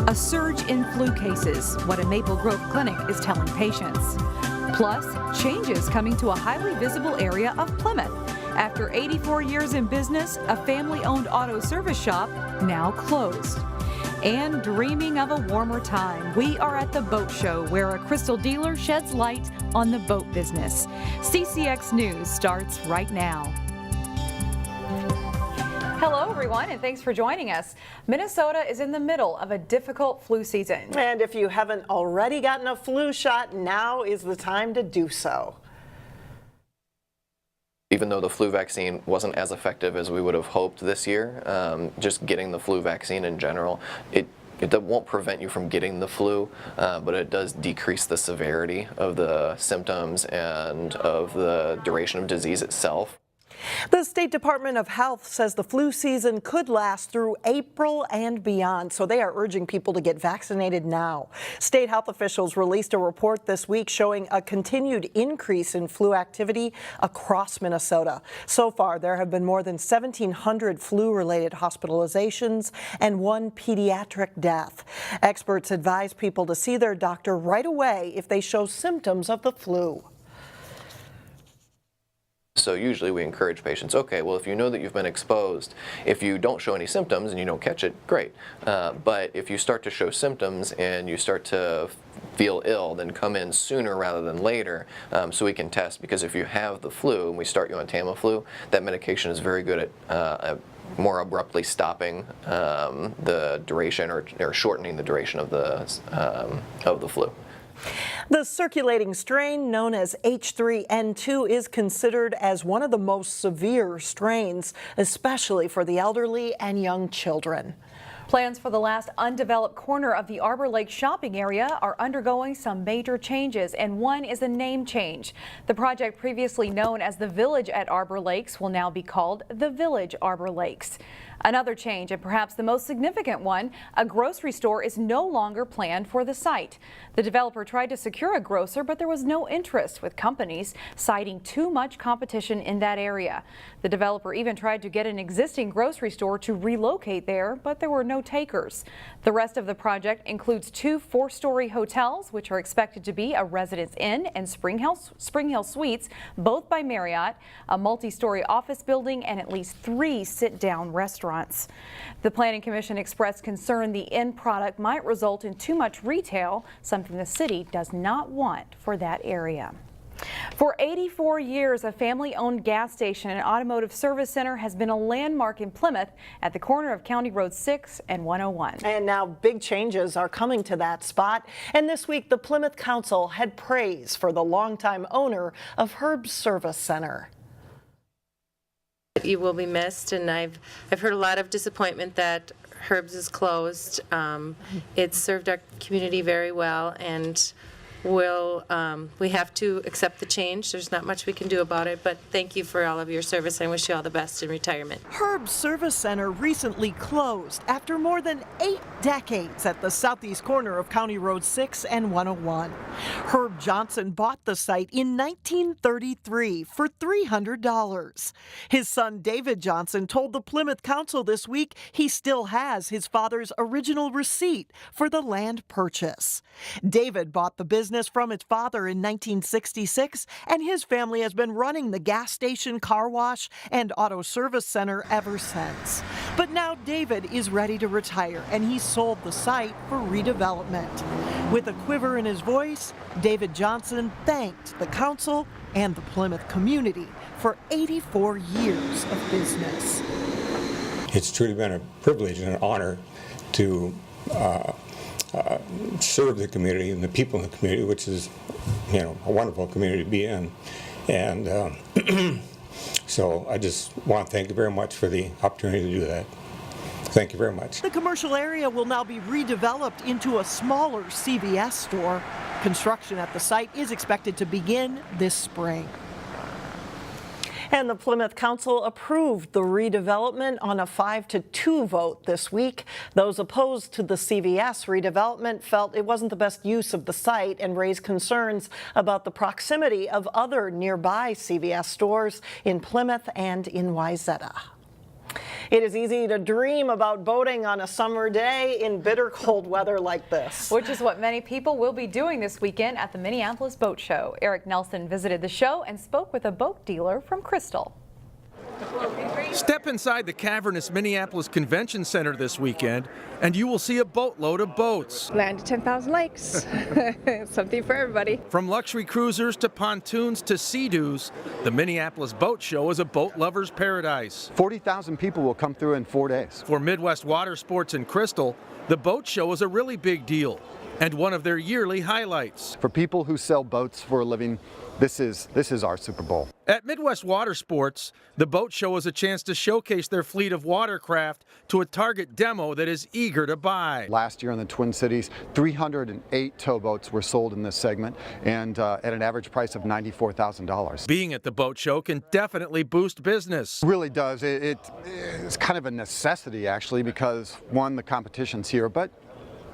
A surge in flu cases, what a Maple Grove clinic is telling patients. Plus, changes coming to a highly visible area of Plymouth. After 84 years in business, a family-owned auto service shop now closed. And dreaming of a warmer time, we are at the boat show where a crystal dealer sheds light on the boat business. CCX News starts right now. Hello, everyone, and thanks for joining us. Minnesota is in the middle of a difficult flu season. And if you haven't already gotten a flu shot, now is the time to do so. Even though the flu vaccine wasn't as effective as we would have hoped this year, just getting the flu vaccine in general, it won't prevent you from getting the flu, but it does decrease the severity of the symptoms and of the duration of disease itself. The State Department of Health says the flu season could last through April and beyond, so they are urging people to get vaccinated now. State health officials released a report this week showing a continued increase in flu activity across Minnesota. So far, there have been more than 1,700 flu-related hospitalizations and 1 pediatric death. Experts advise people to see their doctor right away if they show symptoms of the flu. So usually we encourage patients, okay, well, if you know that you've been exposed, if you don't show any symptoms and you don't catch it, great. But if you start to show symptoms and you start to feel ill, then come in sooner rather than later so we can test. Because if you have the flu and we start you on Tamiflu, that medication is very good at more abruptly stopping the duration or shortening the duration of the flu. The circulating strain known as H3N2 is considered as one of the most severe strains, especially for the elderly and young children. Plans for the last undeveloped corner of the Arbor Lake shopping area are undergoing some major changes, and one is a name change. The project, previously known as the Village at Arbor Lakes, will now be called the Village Arbor Lakes. Another change, and perhaps the most significant one, a grocery store is no longer planned for the site. The developer tried to secure a grocer, but there was no interest, with companies citing too much competition in that area. The developer even tried to get an existing grocery store to relocate there, but there were no takers. The rest of the project includes 2 4-story hotels, which are expected to be a Residence Inn and Spring Hill Suites, both by Marriott, a multi-story office building, and at least 3 sit-down restaurants. The Planning Commission expressed concern the end product might result in too much retail, something the city does not want for that area. For 84 years, a family-owned gas station and automotive service center has been a landmark in Plymouth at the corner of County Road 6 and 101. And now big changes are coming to that spot. And this week, the Plymouth Council had praise for the longtime owner of Herb's Service Center. You will be missed, and I've heard a lot of disappointment that Herb's is closed. It's served our community very well, and we have to accept the change. There's not much we can do about it, but thank you for all of your service. I wish you all the best in retirement. Herb's Service Center recently closed after more than 8 decades at the southeast corner of County Road 6 and 101. Herb Johnson bought the site in 1933 for $300. His son David Johnson told the Plymouth Council this week he still has his father's original receipt for the land purchase. David bought the business from its father in 1966, and his family has been running the gas station, car wash, and auto service center ever since. But now David is ready to retire, and he sold the site for redevelopment. With a quiver in his voice, David Johnson thanked the council and the Plymouth community for 84 years of business. It's truly been a privilege and an honor to serve the community and the people in the community, which is, a wonderful community to be in. And so I just want to thank you very much for the opportunity to do that. Thank you very much. The commercial area will now be redeveloped into a smaller CVS store. Construction at the site is expected to begin this spring. And the Plymouth Council approved the redevelopment on a 5-2 vote this week. Those opposed to the CVS redevelopment felt it wasn't the best use of the site and raised concerns about the proximity of other nearby CVS stores in Plymouth and in Wayzata. It is easy to dream about boating on a summer day in bitter cold weather like this. Which is what many people will be doing this weekend at the Minneapolis Boat Show. Eric Nelson visited the show and spoke with a boat dealer from Crystal. Step inside the cavernous Minneapolis Convention Center this weekend, and you will see a boatload of boats. Land of 10,000 lakes. Something for everybody. From luxury cruisers to pontoons to sea-doos, the Minneapolis Boat Show is a boat lover's paradise. 40,000 people will come through in 4 days. For Midwest Water Sports and Crystal, the boat show is a really big deal and one of their yearly highlights. For people who sell boats for a living, this is our Super Bowl. At Midwest Water Sports, the boat show is a chance to showcase their fleet of watercraft to a target demo that is eager to buy. Last year in the Twin Cities, 308 towboats were sold in this segment, and at an average price of $94,000. Being at the boat show can definitely boost business. It really does. It's kind of a necessity, actually, because one, the competition's here, but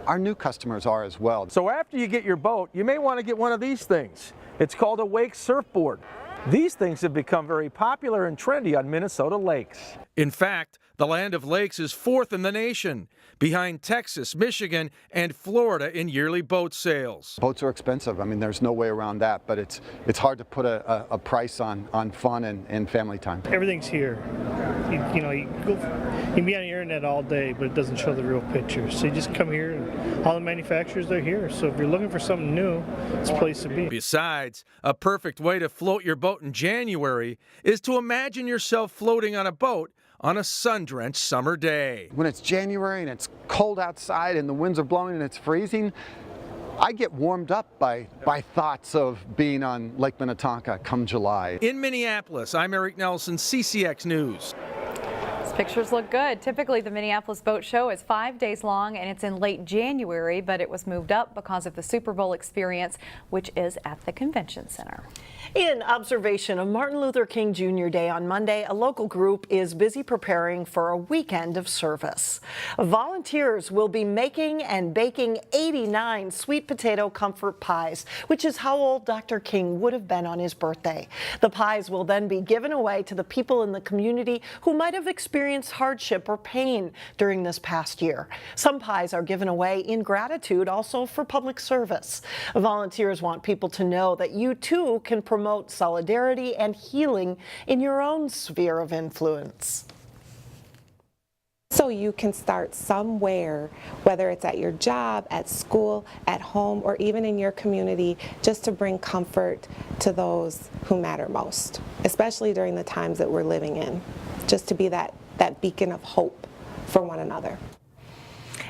our new customers are as well. So after you get your boat, you may want to get one of these things. It's called a wake surfboard. These things have become very popular and trendy on Minnesota lakes. In fact, the land of lakes is fourth in the nation, behind Texas, Michigan, and Florida in yearly boat sales. Boats are expensive. I mean, there's no way around that, but it's hard to put a price on fun and family time. Everything's here. You can be on the internet all day, but it doesn't show the real picture. So you just come here, and all the manufacturers are here. So if you're looking for something new, it's a place to be. Besides, a perfect way to float your boat in January is to imagine yourself floating on a boat on a sun-drenched summer day. When it's January and it's cold outside and the winds are blowing and it's freezing, I get warmed up by thoughts of being on Lake Minnetonka come July. In Minneapolis, I'm Eric Nelson, CCX News. Pictures look good. Typically, the Minneapolis Boat Show is 5 days long and it's in late January, but it was moved up because of the Super Bowl experience, which is at the Convention Center. In observation of Martin Luther King Jr. Day on Monday, a local group is busy preparing for a weekend of service. Volunteers will be making and baking 89 sweet potato comfort pies, which is how old Dr. King would have been on his birthday. The pies will then be given away to the people in the community who might have experienced hardship or pain during this past year. Some pies are given away in gratitude also for public service. Volunteers want people to know that you too can promote solidarity and healing in your own sphere of influence. So you can start somewhere, whether it's at your job, at school, at home, or even in your community, just to bring comfort to those who matter most, especially during the times that we're living in, just to be that beacon of hope for one another.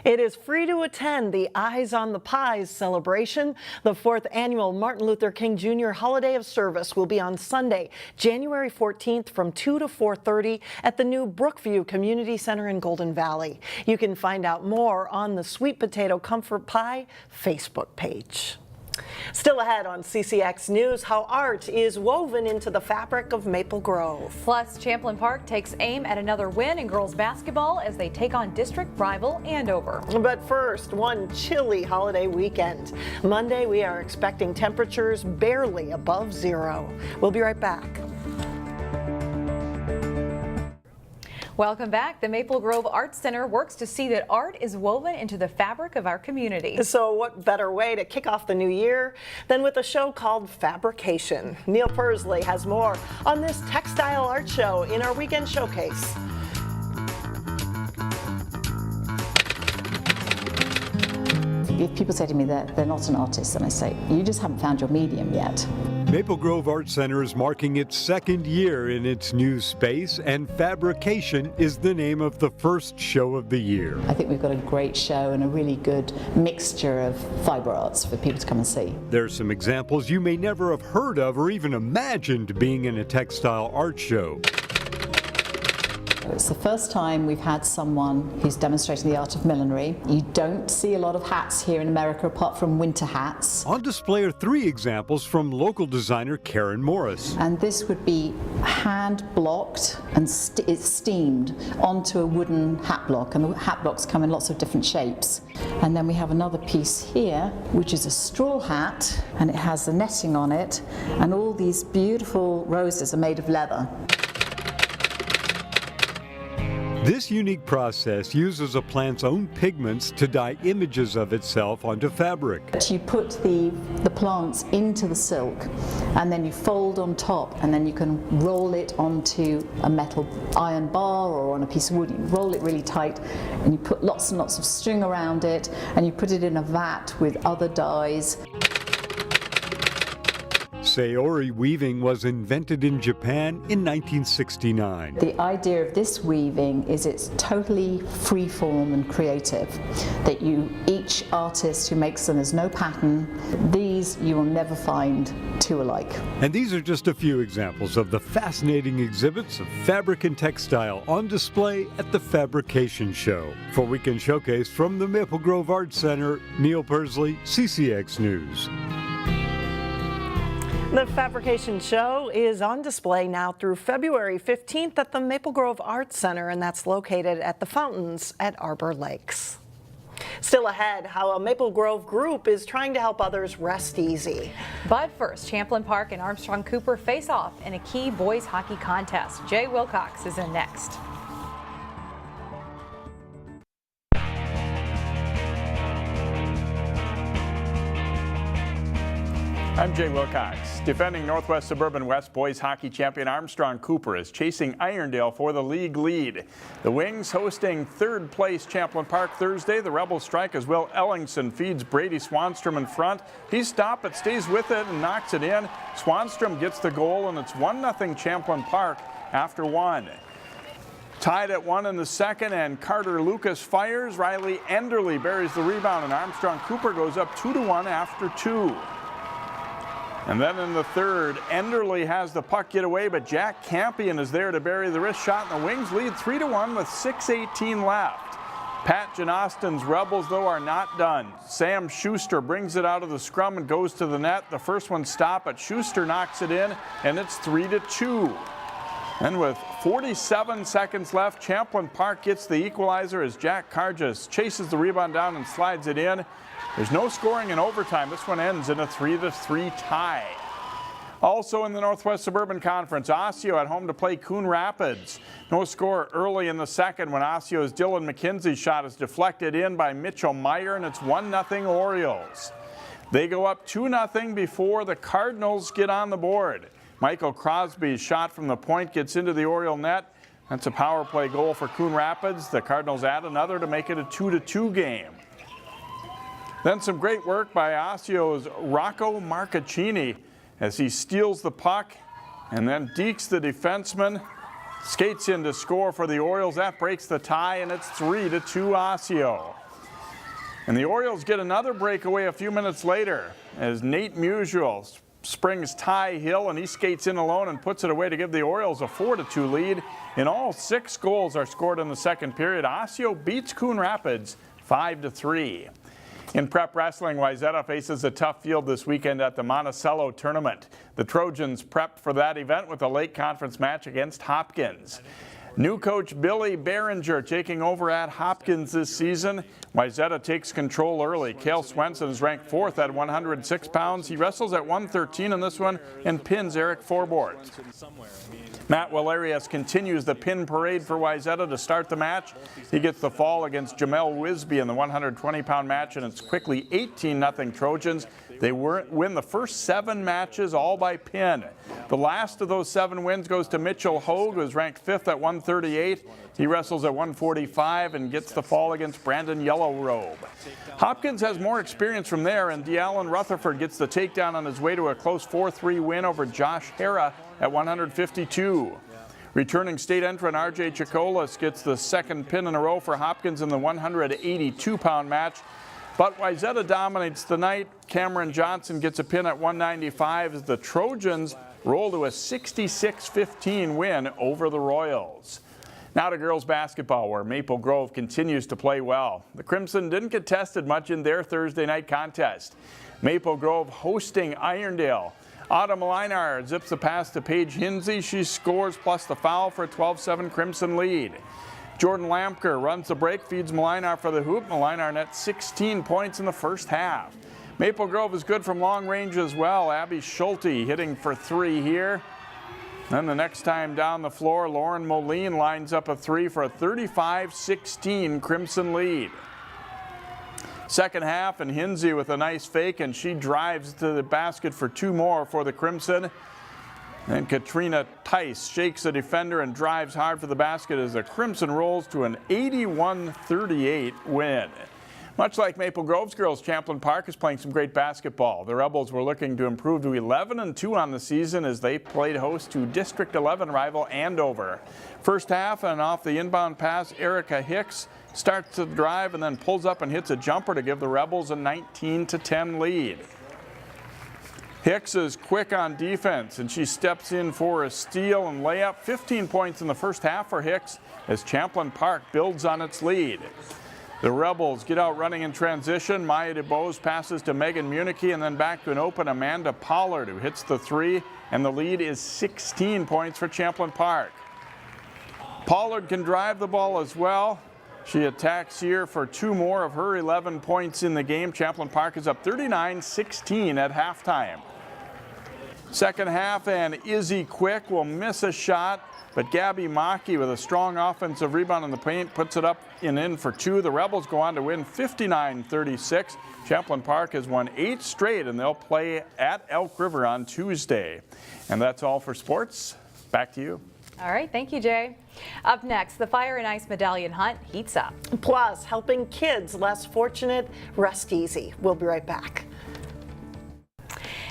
It is free to attend the Eyes on the Pies celebration. The 4th annual Martin Luther King Jr. Holiday of Service will be on Sunday, January 14th from 2 to 4:30 at the new Brookview Community Center in Golden Valley. You can find out more on the Sweet Potato Comfort Pie Facebook page. Still ahead on CCX News, how art is woven into the fabric of Maple Grove. Plus, Champlin Park takes aim at another win in girls basketball as they take on district rival Andover. But first, one chilly holiday weekend. Monday, we are expecting temperatures barely above zero. We'll be right back. Welcome back. The Maple Grove Art Center works to see that art is woven into the fabric of our community. So what better way to kick off the new year than with a show called Fabrication? Neil Persley has more on this textile art show in our weekend showcase. If people say to me that they're not an artist, and I say, you just haven't found your medium yet. Maple Grove Art Center is marking its 2nd year in its new space, and Fabrication is the name of the first show of the year. I think we've got a great show and a really good mixture of fiber arts for people to come and see. There's some examples you may never have heard of or even imagined being in a textile art show. It's the first time we've had someone who's demonstrating the art of millinery. You don't see a lot of hats here in America apart from winter hats. On display are 3 examples from local designer Karen Morris. And this would be hand blocked and it's steamed onto a wooden hat block, and the hat blocks come in lots of different shapes. And then we have another piece here which is a straw hat, and it has the netting on it, and all these beautiful roses are made of leather. This unique process uses a plant's own pigments to dye images of itself onto fabric. You put the plants into the silk and then you fold on top, and then you can roll it onto a metal iron bar or on a piece of wood. You roll it really tight and you put lots and lots of string around it, and you put it in a vat with other dyes. SAORI weaving was invented in Japan in 1969. The idea of this weaving is it's totally free-form and creative, that each artist who makes them, there's no pattern. These you will never find two alike. And these are just a few examples of the fascinating exhibits of fabric and textile on display at the Fabrication Show. For Weekend Showcase from the Maple Grove Arts Center, Neil Persley, CCX News. The Fabrication Show is on display now through February 15th at the Maple Grove Arts Center, and that's located at the Fountains at Arbor Lakes. Still ahead, how a Maple Grove group is trying to help others rest easy. But first, Champlin Park and Armstrong-Cooper face off in a key boys hockey contest. Jay Wilcox is in next. I'm Jay Wilcox. Defending Northwest Suburban West boys hockey champion Armstrong-Cooper is chasing Irondale for the league lead. The Wings hosting third place Champlin Park Thursday. The Rebels strike as Will Ellingson feeds Brady Swanstrom in front. He stopped but stays with it and knocks it in. Swanstrom gets the goal, and it's 1-0 Champlin Park after one. Tied at 1 in the second, and Carter Lucas fires. Riley Enderle buries the rebound, and Armstrong-Cooper goes up 2-1 after 2. And then in the third, Enderle has the puck get away, but Jack Campion is there to bury the wrist shot, and the Wings lead 3-1 with 6:18 left. Pat Janoston's Rebels, though, are not done. Sam Schuster brings it out of the scrum and goes to the net. The first one stopped, but Schuster knocks it in, and it's 3-2. And with 47 seconds left, Champlin Park gets the equalizer as Jack Carges chases the rebound down and slides it in. There's no scoring in overtime. This one ends in a 3-3 tie. Also in the Northwest Suburban Conference, Osseo at home to play Coon Rapids. No score early in the second when Osseo's Dylan McKenzie's shot is deflected in by Mitchell Meyer, and it's 1-0 Orioles. They go up 2-0 before the Cardinals get on the board. Michael Crosby's shot from the point gets into the Oriole net. That's a power play goal for Coon Rapids. The Cardinals add another to make it a 2-2 game. Then some great work by Osseo's Rocco Marcaccini as he steals the puck and then dekes the defenseman, skates in to score for the Orioles. That breaks the tie, and it's 3-2 Osseo. And the Orioles get another breakaway a few minutes later as Nate Musial springs Ty Hill, and he skates in alone and puts it away to give the Orioles a 4-2 lead. In all, 6 goals are scored in the second period. Osseo beats Coon Rapids 5-3. In prep wrestling, Wayzata faces a tough field this weekend at the Monticello tournament. The Trojans prepped for that event with a late conference match against Hopkins. New coach Billy Behringer taking over at Hopkins this season. Wayzata takes control early. Cale Swenson is ranked 4th at 106 pounds. He wrestles at 113 in this one and pins Eric Forbort. Matt Walerius continues the pin parade for Wayzata to start the match. He gets the fall against Jamel Wisby in the 120-pound match, and it's quickly 18-0 Trojans. They win the first 7 matches all by pin. The last of those 7 wins goes to Mitchell Hogue, who is ranked 5th at 138. He wrestles at 145 and gets the fall against Brandon Yellowrobe. Hopkins has more experience from there, and D'Allen Rutherford gets the takedown on his way to a close 4-3 win over Josh Hara at 152. Returning state entrant R.J. Chicolas gets the second pin in a row for Hopkins in the 182-pound match. But Wayzata dominates the night. Cameron Johnson gets a pin at 195 as the Trojans roll to a 66-15 win over the Royals. Now to girls basketball, where Maple Grove continues to play well. The Crimson didn't get tested much in their Thursday night contest. Maple Grove hosting Irondale. Autumn Malinar zips the pass to Paige Hinsey. She scores plus the foul for a 12-7 Crimson lead. Jordan Lampker runs the break, feeds Malinar for the hoop. Malinar nets 16 points in the first half. Maple Grove is good from long range as well. Abby Schulte hitting for 3 here. Then the next time down the floor, Lauren Moline lines up a three for a 35-16 Crimson lead. Second half, and Hinsey with a nice fake, and she drives to the basket for two more for the Crimson. And Katrina Tice shakes the defender and drives hard for the basket as the Crimson rolls to an 81-38 win. Much like Maple Grove's girls, Champlin Park is playing some great basketball. The Rebels were looking to improve to 11-2 on the season as they played host to District 11 rival Andover. First half, and off the inbound pass, Erica Hicks starts to drive and then pulls up and hits a jumper to give the Rebels a 19-10 lead. Hicks is quick on defense, and she steps in for a steal and layup. 15 points in the first half for Hicks as Champlin Park builds on its lead. The Rebels get out running in transition. Maya DeBose passes to Megan Muniche and then back to an open Amanda Pollard who hits the three, and the lead is 16 points for Champlin Park. Pollard can drive the ball as well. She attacks here for two more of her 11 points in the game. Champlin Park is up 39-16 at halftime. Second half, and Izzy Quick will miss a shot, but Gabby Maki with a strong offensive rebound in the paint puts it up and in for two. The Rebels go on to win 59-36. Champlin Park has won 8 straight, and they'll play at Elk River on Tuesday. And that's all for sports. Back to you. All right, thank you, Jay. Up next, the Fire and Ice Medallion Hunt heats up. Plus, helping kids less fortunate rest easy. We'll be right back.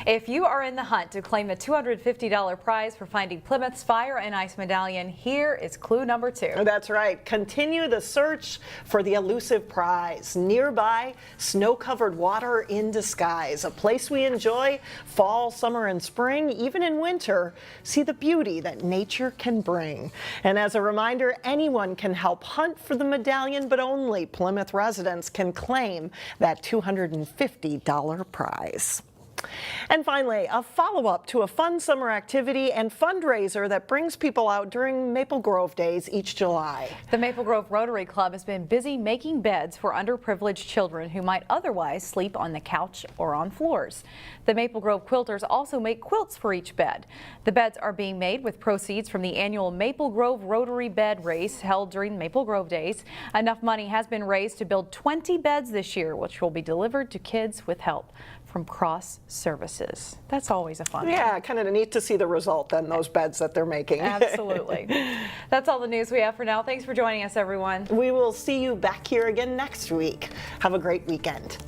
If you are in the hunt to claim the $250 prize for finding Plymouth's Fire and Ice Medallion, here is clue number 2. That's right. Continue the search for the elusive prize. Nearby, snow-covered water in disguise, a place we enjoy fall, summer, and spring, even in winter. See the beauty that nature can bring. And as a reminder, anyone can help hunt for the medallion, but only Plymouth residents can claim that $250 prize. And finally, a follow-up to a fun summer activity and fundraiser that brings people out during Maple Grove Days each July. The Maple Grove Rotary Club has been busy making beds for underprivileged children who might otherwise sleep on the couch or on floors. The Maple Grove quilters also make quilts for each bed. The beds are being made with proceeds from the annual Maple Grove Rotary Bed Race held during Maple Grove Days. Enough money has been raised to build 20 beds this year, which will be delivered to kids with help from Cross Services. That's always a fun one. Yeah, kind of neat to see the result in those beds that they're making. Absolutely. That's all the news we have for now. Thanks for joining us, everyone. We will see you back here again next week. Have a great weekend.